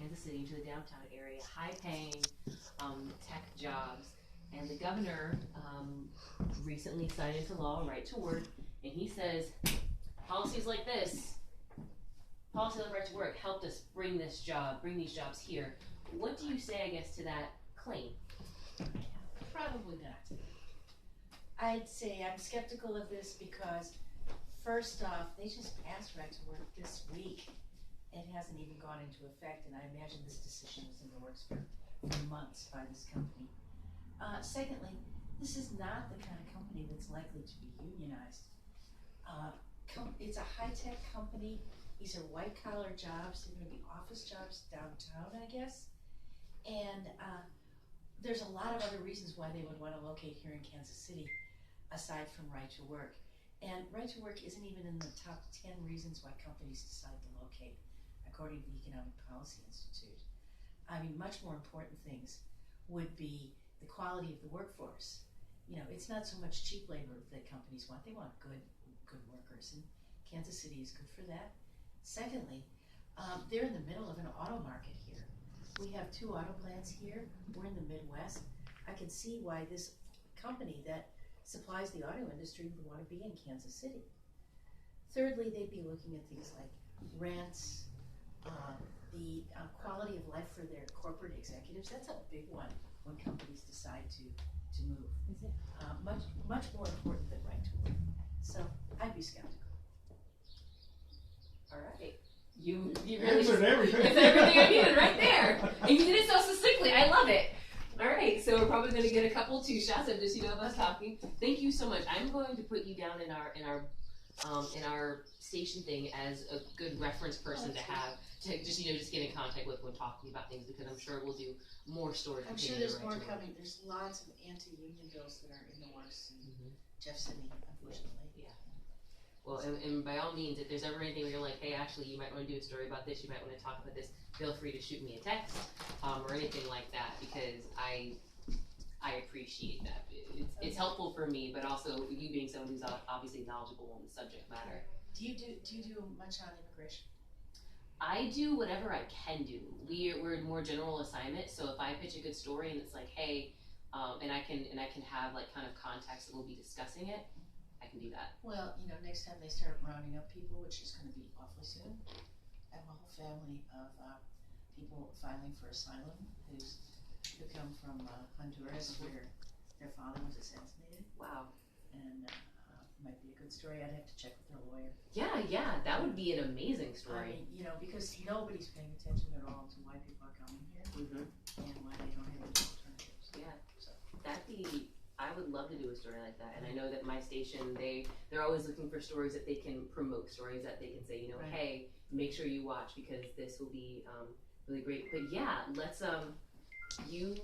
Kansas City into the downtown area, high-paying tech jobs. And the governor recently signed into law right to work, and he says policies like this, policy on right to work, helped us bring these jobs here. What do you say, I guess, to that claim? Probably not. I'd say I'm skeptical of this because, first off, they just passed right to work this week. It hasn't even gone into effect, and I imagine this decision was in the works for months by this company. Secondly, this is not the kind of company that's likely to be unionized. It's a high-tech company. These are white-collar jobs. They're going to be office jobs downtown, I guess. And there's a lot of other reasons why they would want to locate here in Kansas City, aside from right to work. And right to work isn't even in the top 10 reasons why companies decide to locate, according to the Economic Policy Institute. I mean, much more important things would be the quality of the workforce. You know, it's not so much cheap labor that companies want. They want good workers, and Kansas City is good for that. Secondly, they're in the middle of an auto market here. We have 2 auto plants here. We're in the Midwest. I can see why this company that supplies the auto industry would want to be in Kansas City. Thirdly, they'd be looking at things like rents, the quality of life for their corporate executives. That's a big one when companies decide to move. Is it? Much more important than right to work. So I'd be skeptical. All right. You really answered everything. It's everything I needed right there. And you did it so succinctly. I love it. All right, so we're probably going to get a couple 2 shots of just of us talking. Thank you so much. I'm going to put you down in our station thing as a good reference person to have to just get in contact with when talking about things, because I'm sure we'll do more stories. I'm sure there's more coming. There's lots of anti-union bills that are in the works in Jeff City, unfortunately. Yeah. Well, and by all means, if there's ever anything where you're like, hey, Ashley, you might want to do a story about this, you might want to talk about this, feel free to shoot me a text or anything like that, because I appreciate that. It's helpful for me, but also you being someone who's obviously knowledgeable on the subject matter. Do you do much on immigration? I do whatever I can do. We're more general assignment, so if I pitch a good story and it's like, hey, and I can have like kind of context that we'll be discussing it, I can do that. Well, next time they start rounding up people, which is going to be awfully soon, I have a whole family of people filing for asylum who come from Honduras, where their father was assassinated. Wow. And might be a good story. I'd have to check with their lawyer. Yeah, that would be an amazing story. I mean, because nobody's paying attention at all to why people are coming here and why they don't have any alternatives. Yeah, so I would love to do a story like that, and I know that my station, they're always looking for stories that they can promote, stories that they can say, Right. hey, make sure you watch because this will be really great. But yeah, let's you